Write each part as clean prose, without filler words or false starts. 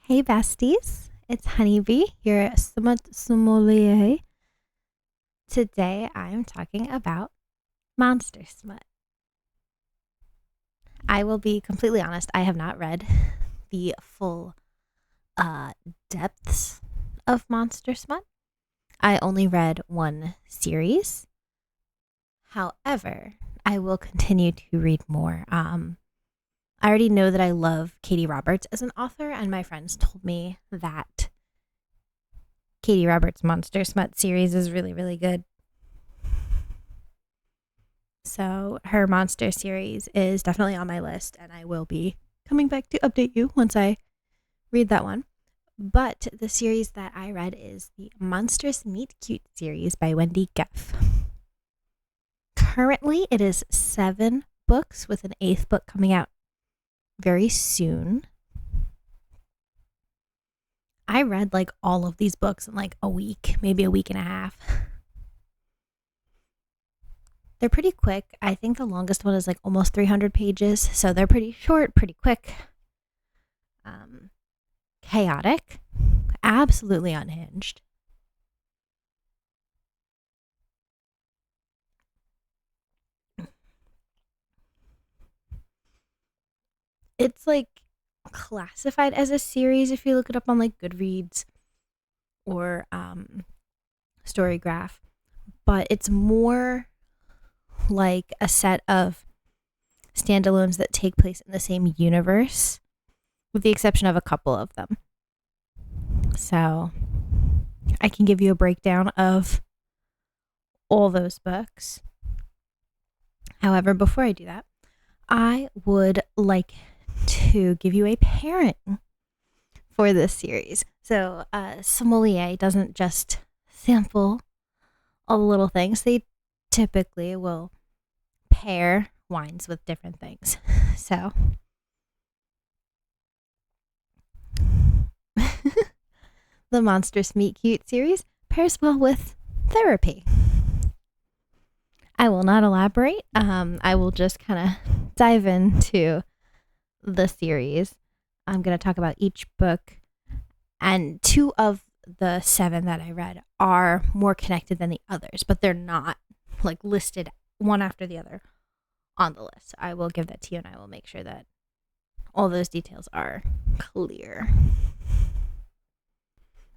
Hey besties, it's Honeybee here at Summit Sommelier. Today I'm talking about monster smut. I will be completely honest, I have not read the full uh, depths of monster smut. I only read one series. However, I will continue to read more. I already know that I love Katie Roberts as an author, and my friends told me that Katie Roberts' Monster Smut series is really, really good. So her monster series is definitely on my list, and I will be coming back to update you once I read that one. But the series that I read is the Monstrous Meet Cute series by Wendi Guff. Currently, it is 7 books with an 8th book coming out very soon. I read like all of these books in like a week, maybe a week and a half. They're pretty quick. I think the longest one is like almost 300 pages, so they're pretty short, pretty quick. Chaotic, absolutely unhinged. It's like classified as a series if you look it up on like Goodreads or Storygraph, but it's more like a set of standalones that take place in the same universe, with the exception of a couple of them. So I can give you a breakdown of all those books. However, before I do that, I would like to give you a pairing for this series. So sommelier doesn't just sample all the little things. They typically will pair wines with different things. So the Monstrous Meet Cute series pairs well with therapy. I will not elaborate. I will just kind of dive into the series. I'm going to talk about each book, and 2 of the 7 that I read are more connected than the others, but they're not like listed one after the other on the list. I will give that to you, and I will make sure that all those details are clear.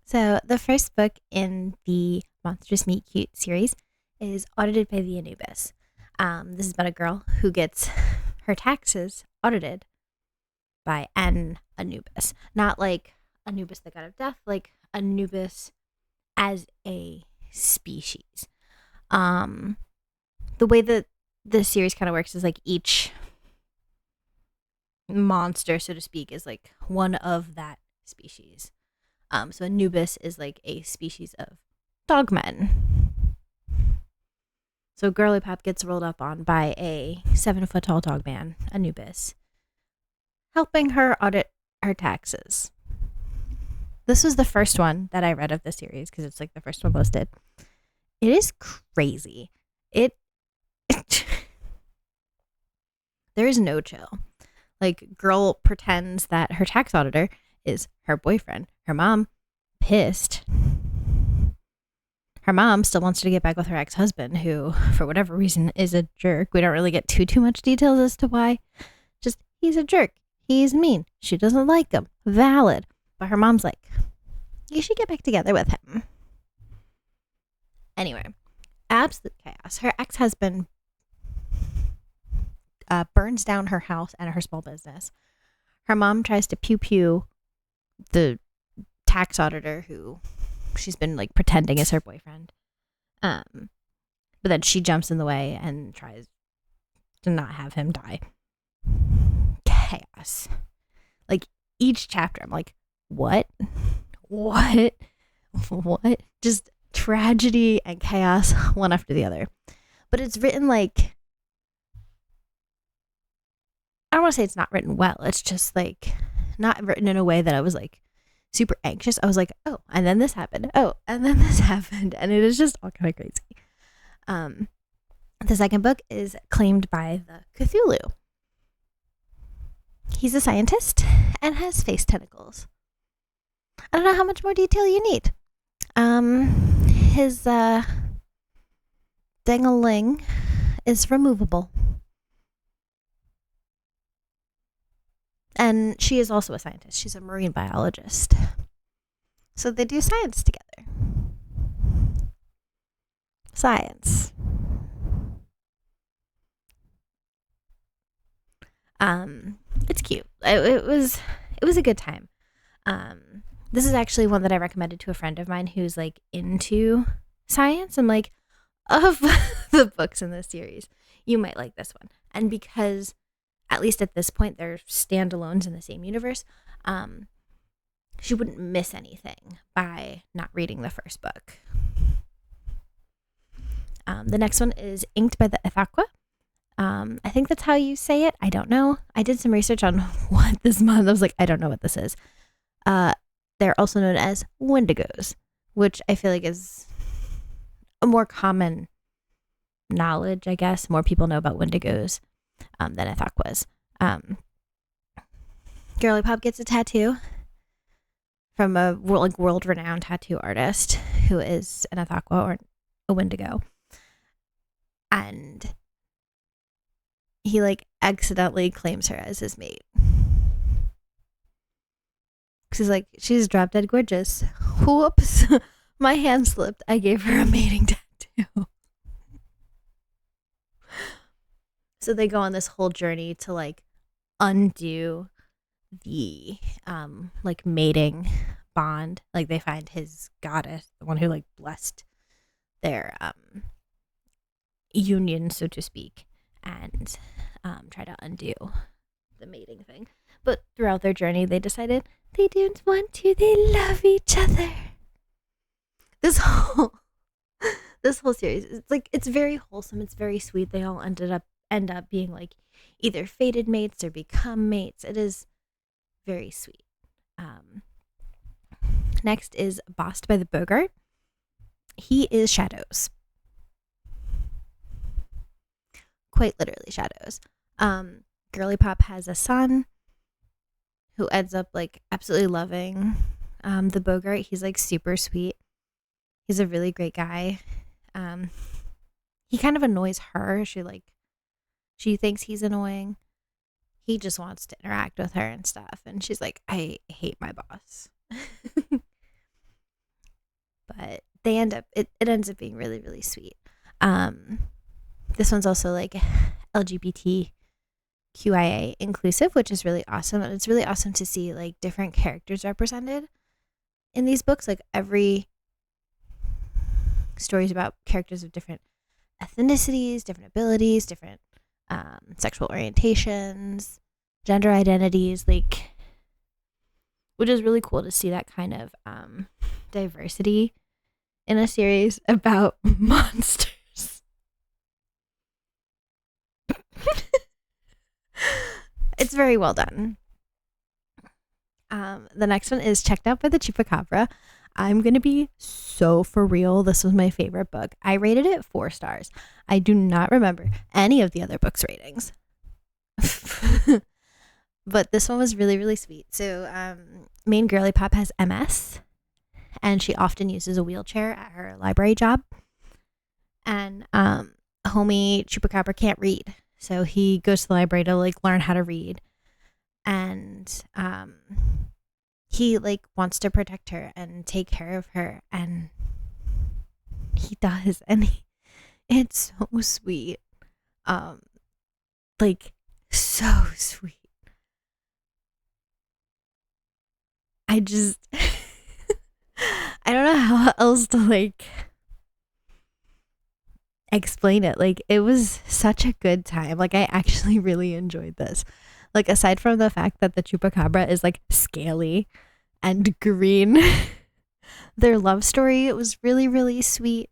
So the first book in the Monstrous Meet Cute series is Audited by the Anubis. This is about a girl who gets her taxes audited by an Anubis. Not like Anubis, the god of death, like Anubis as a species. The way that this series kind of works is like each monster, so to speak, is like one of that species. So Anubis is like a species of dogmen. So Girly Pop gets rolled up on by a 7-foot tall dog man, Anubis, helping her audit her taxes. This was the first one that I read of the series because it's like the first one listed. It is crazy. There is no chill. Like, girl pretends that her tax auditor is her boyfriend. Her mom, pissed. Her mom still wants her to get back with her ex-husband, who, for whatever reason, is a jerk. We don't really get too much details as to why. Just, he's a jerk. He's mean. She doesn't like him. Valid. But her mom's like, you should get back together with him. Anyway, absolute chaos. Her ex-husband burns down her house and her small business. Her mom tries to pew the tax auditor who she's been like pretending is her boyfriend. But then she jumps in the way and tries to not have him die. Chaos. Like, each chapter, I'm like, what? Just tragedy and chaos, one after the other. But it's written like, I don't want to say it's not written well. It's just like not written in a way that I was like super anxious. I was like, oh, and then this happened. Oh, and then this happened. And it is just all kind of crazy. The second book is claimed by the Cthulhu. He's a scientist and has face tentacles. I don't know how much more detail you need. His ding-a-ling is removable. And she is also a scientist. She's a marine biologist. So they do science together. Science. It's cute. It was a good time. This is actually one that I recommended to a friend of mine who's like into science. I'm like, of the books in this series, you might like this one. And because at least at this point they're standalones in the same universe, she wouldn't miss anything by not reading the first book. The next one is Inked by the Ithaqua. I think that's how you say it. I don't know. I did some research on what this month. I was like, I don't know what this is. They're also known as Wendigos, which I feel like is a more common knowledge, I guess. More people know about Wendigos than Ithaquas. Girly Pop gets a tattoo from a world-renowned tattoo artist who is an Ithaqua or a Wendigo. And he like accidentally claims her as his mate. He's like, she's drop dead gorgeous. Whoops. My hand slipped. I gave her a mating tattoo. So they go on this whole journey to like undo the like mating bond. Like they find his goddess, the one who like blessed their union, so to speak, and try to undo the mating thing. But throughout their journey, they decided they didn't want to. They love each other. This whole series, it's very wholesome. It's very sweet. They all end up being like either fated mates or become mates. It is very sweet. Next is Bossed by the Boggart. He is shadows. Quite literally shadows. Girly Pop has a son who ends up like absolutely loving the Boggart. He's like super sweet. He's a really great guy. He kind of annoys her. She thinks he's annoying. He just wants to interact with her and stuff. And she's like, I hate my boss. But they ends up being really, really sweet. This one's also like LGBTQIA inclusive, which is really awesome. And it's really awesome to see like different characters represented in these books. Like every story is about characters of different ethnicities, different abilities, different sexual orientations, gender identities, like, which is really cool to see that kind of diversity in a series about monsters. It's very well done. The next one is Checked Out by the Chupacabra. I'm going to be so for real. This was my favorite book. I rated it 4 stars. I do not remember any of the other books' ratings. But this one was really, really sweet. So main Girly Pop has MS, and she often uses a wheelchair at her library job. And homie Chupacabra can't read. So he goes to the library to like learn how to read. And he like wants to protect her and take care of her, and he does, and it's so sweet. Like so sweet. I just I don't know how else to like explain it. Like it was such a good time. Like I actually really enjoyed this. Like aside from the fact that the Chupacabra is like scaly and green, their love story, it was really, really sweet.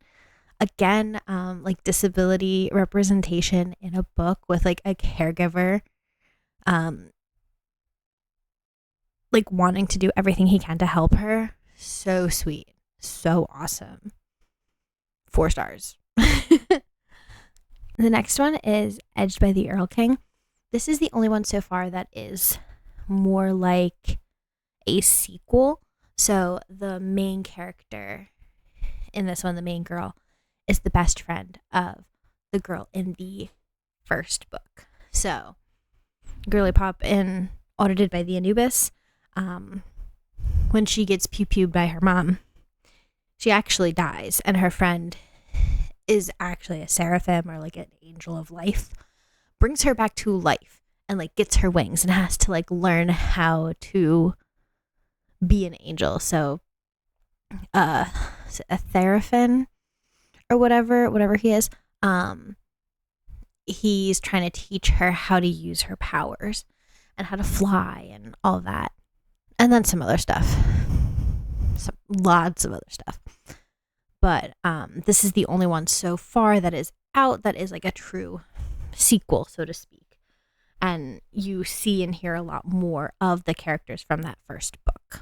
Again, like disability representation in a book with like a caregiver, like wanting to do everything he can to help her. So sweet. So awesome. 4 stars. The next one is Edged by the Erlking. This is the only one so far that is more like a sequel So the main character in this one, the main girl, is the best friend of the girl in the first book. So Girly Pop in Audited by the Anubis, when she gets pew-pewed by her mom, she actually dies, and her friend is actually a seraphim or like an angel of life, brings her back to life and like gets her wings and has to like learn how to be an angel. So a seraphim or whatever he is, he's trying to teach her how to use her powers and how to fly and all that. And then some other stuff. Lots of other stuff. But this is the only one so far that is out that is like a true sequel, so to speak. And you see and hear a lot more of the characters from that first book.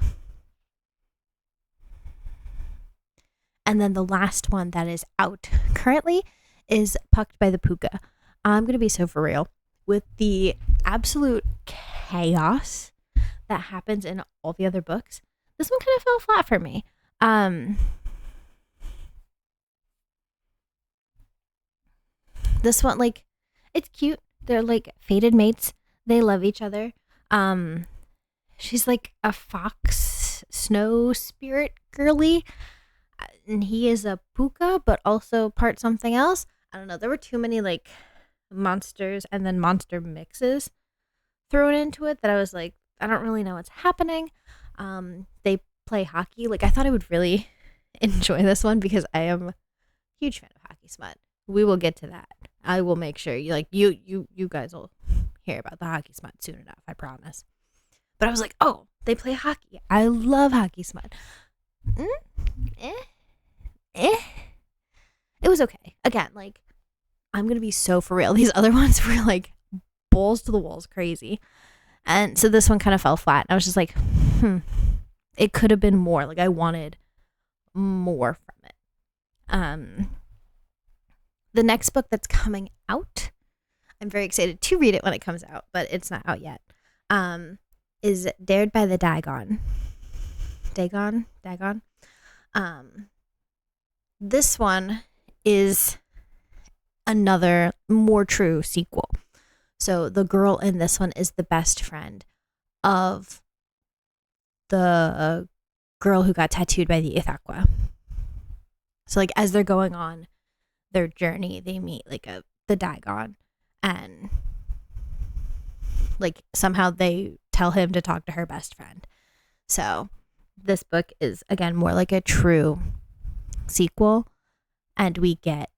And then the last one that is out currently is Pucked by the Puca. I'm going to be so for real. With the absolute chaos that happens in all the other books, this one kind of fell flat for me. This one, like, it's cute. They're like fated mates. They love each other. She's like a fox snow spirit girly, and he is a puca, but also part something else. I don't know. There were too many like monsters and then monster mixes thrown into it that I was like, I don't really know what's happening. They play hockey. Like, I thought I would really enjoy this one because I am a huge fan of hockey smut. We will get to that. I will make sure you guys will hear about the hockey smut soon enough, I promise. But I was like, oh, they play hockey. I love hockey smut. It was okay. Again, like, I'm gonna be so for real. These other ones were like balls to the walls crazy. And so this one kind of fell flat. I was just like, it could have been more. Like, I wanted more from it. The next book that's coming out, I'm very excited to read it when it comes out, but it's not out yet, is Dared by the Dagon. Dagon? This one is another more true sequel. So the girl in this one is the best friend of the girl who got tattooed by the Ithaqua. So like as they're going on their journey, they meet like the Dagon, and like somehow they tell him to talk to her best friend. So this book is again more like a true sequel, and we get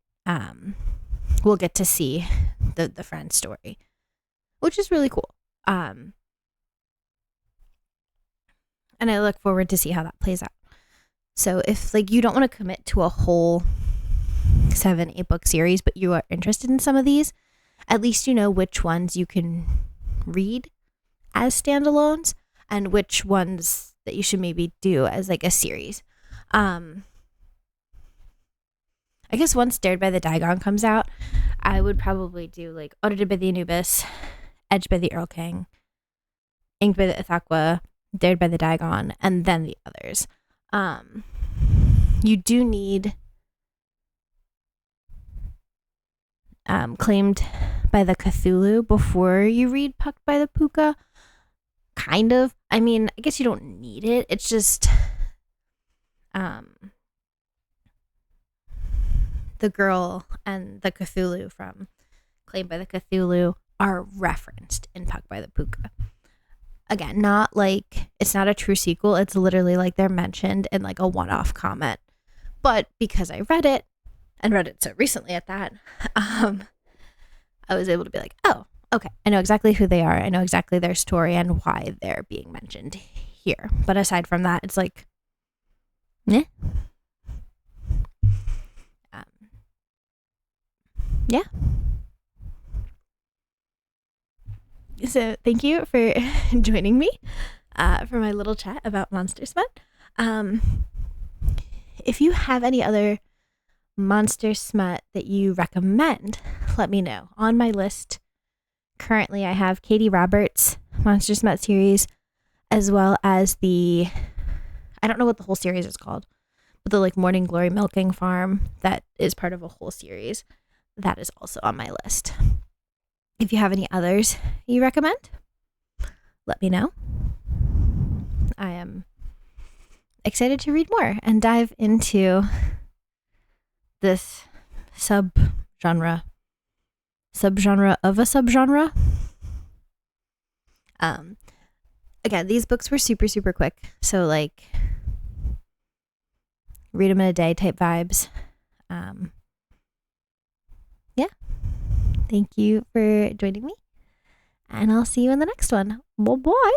we'll get to see the friend story, which is really cool. And I look forward to see how that plays out. So if like you don't want to commit to a whole 7-8 book series, but you are interested in some of these, at least you know which ones you can read as standalones and which ones that you should maybe do as like a series. I guess once Dared by the Dagon comes out, I would probably do like Audited by the Anubis, Edged by the Erlking, Inked by the Ithaqua, Dared by the Dagon, and then the others. You do need Claimed by the Cthulhu before you read Pucked by the Puca. Kind of. I mean, I guess you don't need it. It's just the girl and the Cthulhu from Claimed by the Cthulhu are referenced in Pucked by the Puca. Again, not like it's not a true sequel. It's literally like they're mentioned in like a one-off comment. But because I read it and read it so recently at that, I was able to be like, oh, okay, I know exactly who they are. I know exactly their story and why they're being mentioned here. But aside from that, it's like, yeah. Yeah. So thank you for joining me for my little chat about Monster Smut. If you have any other monster smut that you recommend, let me know. On my list currently I have Katie Roberts' Monster Smut series, as well as I I don't know what the whole series is called, but the like Morning Glory Milking Farm that is part of a whole series, that is also on my list. If you have any others you recommend, let me know. I am excited to read more and dive into this subgenre of a subgenre. Again, these books were super, super quick. So like read them in a day type vibes. Yeah. Thank you for joining me. And I'll see you in the next one. Bye-bye.